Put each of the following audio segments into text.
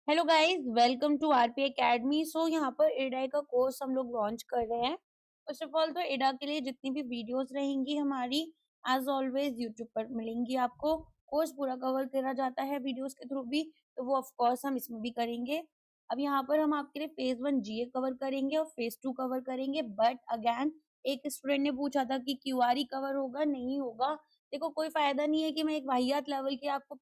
Hello guys, welcome to RP academy. So यहाँ पर एडा का कोर्स हम लोग लॉन्च कर रहे हैं। फर्स्ट ऑफ ऑल तो एडा के लिए जितनी भी वीडियोस रहेंगी हमारी एज ऑलवेज यूट्यूब पर मिलेंगी आपको। कोर्स पूरा कवर करा जाता है वीडियोस के थ्रू भी, तो वो ऑफ कोर्स हम इसमें भी करेंगे। अब यहाँ पर हम आपके लिए फेज 1 जीए कवर करेंगे और फेज 2 कवर करेंगे। बट अगेन एक स्टूडेंट ने पूछा था कि क्यूआरई कवर होगा नहीं होगा। देखो, कोई फायदा नहीं है कि मैं एक वाहियात लेवल की आपको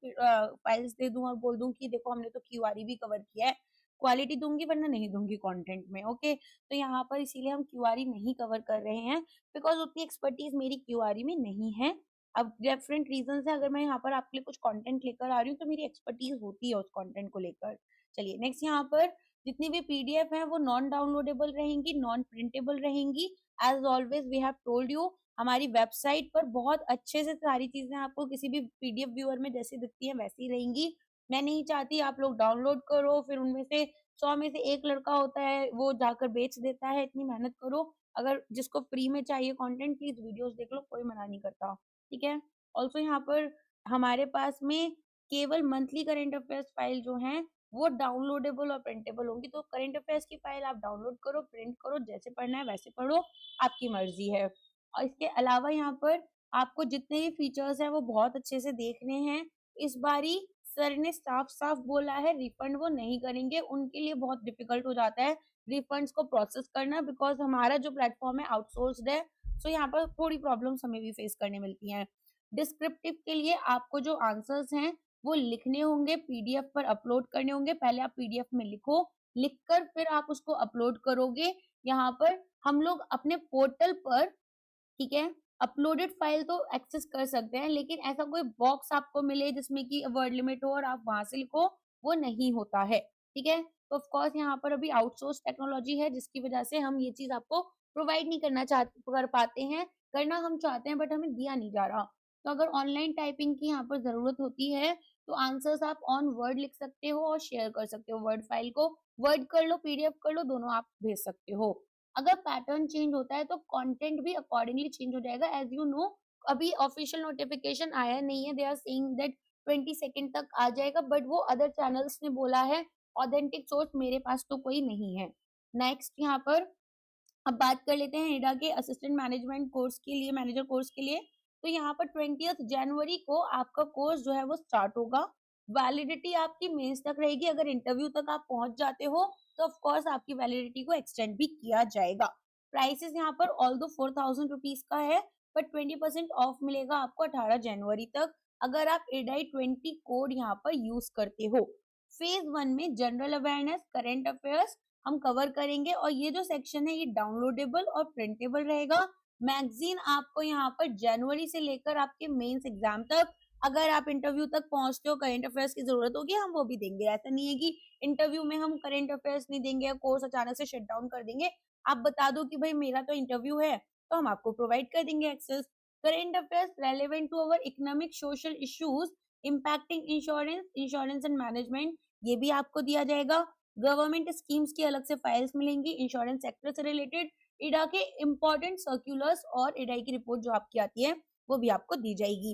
फाइल्स दे दूं और बोल दूं कि देखो हमने तो क्यूआरई भी कवर किया है। क्वालिटी दूंगी वरना नहीं दूंगी कंटेंट में। ओके, तो यहाँ पर इसीलिए हम क्यूआरई नहीं कवर कर रहे हैं, बिकॉज उतनी एक्सपर्टीज मेरी क्यूआरई में नहीं है। अब डिफरेंट रीजन है, अगर मैं यहाँ पर आपके लिए कुछ कंटेंट लेकर आ रही हूँ तो मेरी एक्सपर्टीज होती है उस कंटेंट को लेकर। चलिए नेक्स्ट, यहाँ पर जितनी भी पीडीएफ है वो नॉन डाउनलोडेबल रहेंगी, नॉन प्रिंटेबल रहेंगी। As always we have told you, हमारी वेबसाइट पर बहुत अच्छे से सारी चीजें आपको किसी भी पीडीएफ व्यूअर में जैसी दिखती है वैसी रहेंगी। मैं नहीं चाहती आप लोग डाउनलोड करो फिर उनमें से 100 में से एक लड़का होता है वो जाकर बेच देता है। इतनी मेहनत करो। अगर जिसको फ्री में चाहिए कंटेंट, प्लीज वीडियोस देख लो, कोई मना नहीं करता। ठीक है। ऑल्सो यहाँ पर हमारे पास में केवल मंथली करेंट अफेयर्स फाइल जो है वो डाउनलोडेबल और प्रिंटेबल होंगी। तो करेंट अफेयर्स की फाइल आप डाउनलोड करो, प्रिंट करो, जैसे पढ़ना है वैसे पढ़ो, आपकी मर्जी है। और इसके अलावा यहाँ पर आपको जितने भी फीचर्स हैं वो बहुत अच्छे से देखने हैं। इस बारी सर ने साफ साफ बोला है रिफंड वो नहीं करेंगे, उनके लिए बहुत डिफिकल्ट हो जाता है रिफंड्स को प्रोसेस करना, बिकॉज हमारा जो प्लेटफॉर्म है आउटसोर्स्ड है। सो यहाँ पर थोड़ी प्रॉब्लम्स हमें भी फेस करने मिलती हैं। डिस्क्रिप्टिव के लिए आपको जो आंसर्स हैं वो लिखने होंगे, पीडीएफ पर अपलोड करने होंगे। पहले आप पीडीएफ में लिखो, लिखकर फिर आप उसको अपलोड करोगे। यहाँ पर हम लोग अपने पोर्टल पर, ठीक है, अपलोडेड फाइल तो एक्सेस कर सकते हैं, लेकिन ऐसा कोई बॉक्स आपको मिले जिसमें कि वर्ड लिमिट हो और आप वहां से लिखो, वो नहीं होता है। ठीक है। तो ऑफ कोर्स यहाँ पर अभी आउटसोर्स टेक्नोलॉजी है जिसकी वजह से हम ये चीज आपको प्रोवाइड नहीं करना चाह कर पाते हैं। करना हम चाहते हैं बट हमें दिया नहीं जा रहा। तो अगर ऑनलाइन टाइपिंग की यहाँ पर जरूरत होती है तो आंसर्स आप ऑन वर्ड लिख सकते हो और शेयर कर सकते हो। वर्ड फाइल को वर्ड कर लो, पीडीएफ कर लो, दोनों आप भेज सकते हो। अगर पैटर्न चेंज होता है तो कंटेंट भी अकॉर्डिंगली चेंज हो जाएगा। एज यू नो, अभी ऑफिशियल नोटिफिकेशन आया नहीं है। दे आर सेइंग दैट 22 तक आ जाएगा, बट वो अदर चैनल्स ने बोला है। ऑथेंटिक सोर्स मेरे पास तो कोई नहीं है। नेक्स्ट, यहाँ पर अब बात कर लेते हैं एडा के असिस्टेंट मैनेजमेंट कोर्स के लिए, मैनेजर कोर्स के लिए। तो यहाँ पर 20 जनवरी को आपका कोर्स जो है वो स्टार्ट होगा। वैलिडिटी आपकी मेंस तक रहेगी। अगर इंटरव्यू तक आप पहुंच जाते हो तो ऑफ कोर्स आपकी वैलिडिटी को एक्सटेंड भी किया जाएगा। प्राइसेस यहाँ पर ऑल दो 4000 रुपीज का है, पर 20% ऑफ मिलेगा आपको 18 जनवरी तक, अगर आप एडाई 20 कोड यहाँ पर यूज करते हो। फेज 1 में जनरल अवेयरनेस, करेंट अफेयर्स हम कवर करेंगे, और ये जो सेक्शन है ये डाउनलोडेबल और प्रिंटेबल रहेगा। मैगजीन आपको यहाँ पर जनवरी से लेकर आपके मेंस एग्जाम तक, अगर आप इंटरव्यू तक पहुंचते हो करेंट अफेयर्स की जरूरत होगी हम वो भी देंगे। ऐसा नहीं है कि इंटरव्यू में हम करेंट अफेयर्स नहीं देंगे या कोर्स अचानक से शट डाउन कर देंगे। आप बता दो कि भाई मेरा तो इंटरव्यू है, तो हम आपको प्रोवाइड कर देंगे access. Current affairs relevant to our economic social issues impacting insurance, insurance and management, ये भी आपको दिया जाएगा। गवर्नमेंट स्कीम्स की अलग से फाइल्स मिलेंगी इंश्योरेंस सेक्टर से रिलेटेड। इडा के इंपॉर्टेंट सर्क्यूलर्स और इडाई की रिपोर्ट जो आपकी आती है वो भी आपको दी जाएगी।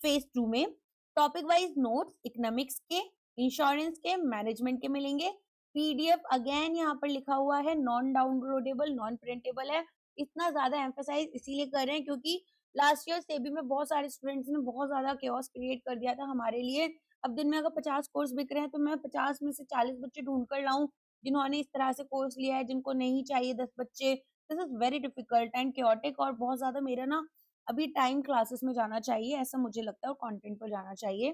फेज 2 में टॉपिक वाइज नोट्स इकोनॉमिक्स के, इंश्योरेंस के, मैनेजमेंट के मिलेंगे। पीडीएफ अगेन यहाँ पर लिखा हुआ है नॉन डाउनलोडेबल, नॉन प्रिंटेबल है। इतना ज्यादा एम्फेसाइज इसीलिए कर रहे हैं क्योंकि लास्ट ईयर सेबी में बहुत सारे स्टूडेंट्स ने बहुत ज्यादा केओस क्रिएट कर दिया था हमारे लिए। अब दिन में अगर 50 कोर्स बिक रहे हैं तो मैं 50 में से 40 बच्चे ढूंढ कर लाऊं जिन्होंने इस तरह से कोर्स लिया है, जिनको नहीं चाहिए 10 बच्चे। This is very difficult and chaotic, और बहुत ज्यादा मेरा ना अभी टाइम क्लासेस में जाना चाहिए ऐसा मुझे लगता है, और कंटेंट पर जाना चाहिए।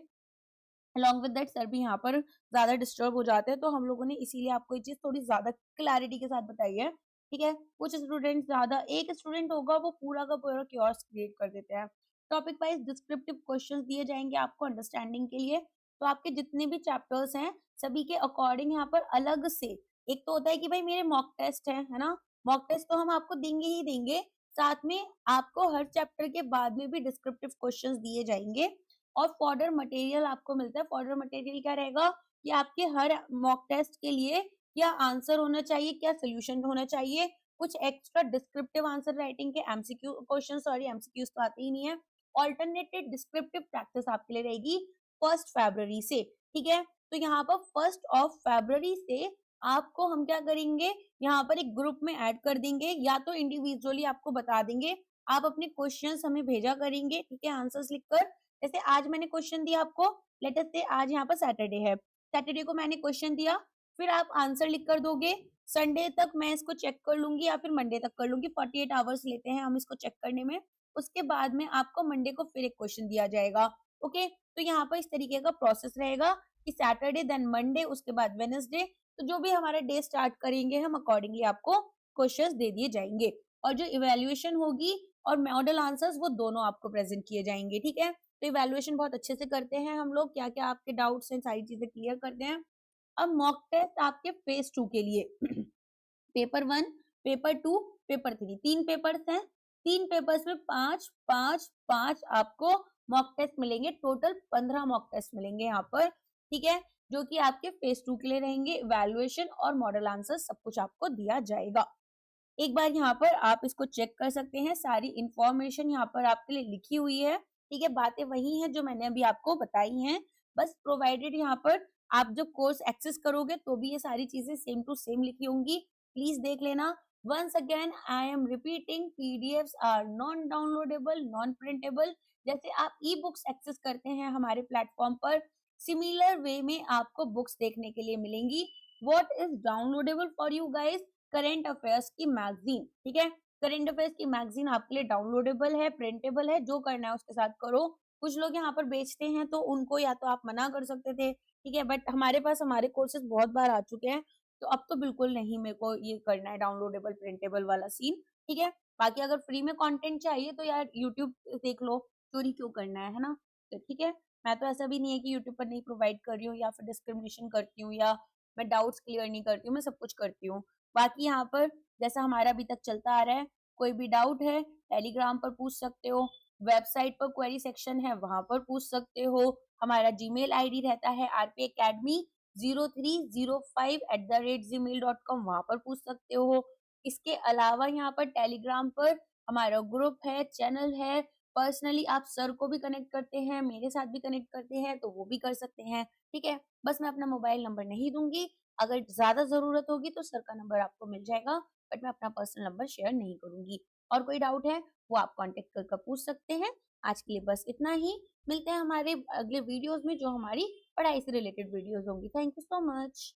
अलॉन्ग विद दैट सर भी यहाँ पर ज्यादा डिस्टर्ब हो जाते हैं, तो हम लोगों ने इसीलिए आपको ये चीज थोड़ी ज्यादा क्लैरिटी के साथ बताई है। ठीक है। कुछ स्टूडेंट ज्यादा, एक स्टूडेंट होगा वो पूरा का पूरा क्योर्स क्रिएट कर देते हैं। टॉपिक वाइज डिस्क्रिप्टिव क्वेश्चंस दिए जाएंगे आपको अंडरस्टैंडिंग के लिए। तो आपके जितने भी चैप्टर्स हैं सभी के अकॉर्डिंग यहाँ पर अलग से, एक तो होता है कि भाई मेरे मॉक टेस्ट है ना, मॉक टेस्ट तो हम आपको देंगे ही देंगे, साथ में आपको हर चैप्टर के बाद में भी डिस्क्रिप्टिव क्वेश्चंस दिए जाएंगे। और फॉर्डर मटेरियल आपको मिलता है। फॉर्डर मटेरियल क्या रहेगा कि आपके हर मॉक टेस्ट के लिए क्या आंसर होना चाहिए, क्या सोल्यूशन होना चाहिए, कुछ एक्स्ट्रा डिस्क्रिप्टिव आंसर राइटिंग के एमसीक्यू क्वेश्चन, सॉरी एमसीक्यूज तो आते ही नहीं है। ऑल्टरनेटेड डिस्क्रिप्टिव प्रैक्टिस आपके लिए रहेगी 1 फरवरी से। ठीक है। तो यहाँ पर 1 से आपको हम क्या करेंगे, यहाँ पर एक ग्रुप में ऐड कर देंगे, या तो इंडिविजुअली आपको बता देंगे। आप अपने क्वेश्चंस हमें भेजा करेंगे, ठीक है, आंसर्स लिखकर। जैसे आज मैंने क्वेश्चन दिया आपको, लेट अस से आज यहाँ पर सैटरडे है, सैटरडे को मैंने क्वेश्चन दिया, फिर आप आंसर लिख कर दोगे। संडे तक मैं इसको चेक कर लूंगी या फिर मंडे तक कर लूंगी, 48 आवर्स लेते हैं हम इसको चेक करने में। उसके बाद में आपको मंडे को फिर एक क्वेश्चन दिया जाएगा। ओके, तो यहाँ पर इस तरीके का प्रोसेस रहेगा कि सैटरडे देन मंडे, उसके बाद वेडनेसडे, तो जो भी हमारा डे स्टार्ट करेंगे हम अकॉर्डिंगली आपको क्वेश्चंस दे दिए जाएंगे, और जो इवेल्युएशन होगी और मॉडल आंसर्स वो दोनों आपको प्रेजेंट किए जाएंगे, ठीक है। तो इवेल्युएशन बहुत अच्छे से करते हैं हम लोग, क्या क्या आपके डाउट्स हैं सारी चीजें क्लियर करते हैं। अब मॉक टेस्ट आपके फेज 2 के लिए पेपर 1, पेपर 2, पेपर 3, 3 पेपर्स हैं। 3 पेपर्स में 5 5 5 आपको मॉक टेस्ट मिलेंगे, टोटल 15 मॉक टेस्ट मिलेंगे यहाँ पर, ठीक है, जो कि आपके फेज 2 के लिए रहेंगे। इवैल्यूएशन और मॉडल आंसर सब कुछ आपको दिया जाएगा। एक बार यहाँ पर आप इसको चेक कर सकते हैं, सारी इंफॉर्मेशन यहाँ पर आपके लिए लिखी हुई है, ठीक है, बातें वही हैं जो मैंने अभी आपको बताई हैं, बस प्रोवाइडेड यहाँ पर आप जब कोर्स एक्सेस करोगे तो भी ये सारी चीजें सेम टू सेम लिखी होंगी, प्लीज देख लेना। Once again I am repeating, PDFs are non downloadable, non printable. जैसे आप ई बुक्स एक्सेस करते हैं हमारे प्लेटफॉर्म पर, सिमिलर वे में आपको बुक्स देखने के लिए मिलेंगी। What is downloadable for you guys, current affairs की मैगजीन, ठीक है, करंट अफेयर्स की मैगजीन आपके लिए डाउनलोडेबल है, प्रिंटेबल है, जो करना है उसके साथ करो। कुछ लोग यहाँ पर बेचते हैं तो उनको या तो आप मना कर सकते थे, ठीक है, बट हमारे पास हमारे कोर्सेज बहुत बार आ चुके हैं, तो अब तो बिल्कुल नहीं मेरे को ये करना है डाउनलोडेबल प्रिंटेबल वाला सीन, ठीक है। बाकी अगर फ्री में कंटेंट चाहिए तो यार यूट्यूब देख लो, चोरी क्यों करना है ना, तो ठीक है। मैं तो ऐसा भी नहीं है कि यूट्यूब पर नहीं प्रोवाइड कर रही हूँ या फिर डिस्क्रिमिनेशन करती हूँ या मैं डाउट्स क्लियर नहीं करती हूँ, मैं सब कुछ करती हूँ। बाकी यहाँ पर जैसा हमारा अभी तक चलता आ रहा है, कोई भी डाउट है टेलीग्राम पर पूछ सकते हो, वेबसाइट पर क्वेरी सेक्शन है वहां पर पूछ सकते हो, हमारा जीमेल आईडी रहता है rpacademy0305@gmail.com, वहां पर पूछ सकते हो। इसके अलावा यहाँ पर टेलीग्राम पर हमारा ग्रुप है, चैनल है, पर्सनली आप सर को भी कनेक्ट करते हैं, मेरे साथ भी कनेक्ट करते हैं तो वो भी कर सकते हैं, ठीक है। बस मैं अपना मोबाइल नंबर नहीं दूंगी, अगर ज्यादा जरूरत होगी तो सर का नंबर आपको मिल जाएगा, बट मैं अपना पर्सनल नंबर शेयर नहीं करूंगी। और कोई डाउट है वो आप कांटेक्ट करके पूछ सकते हैं। आज के लिए बस इतना ही, मिलते हैं हमारे अगले वीडियोस में जो हमारी पढ़ाई से रिलेटेड वीडियोस होंगी। Thank you so much.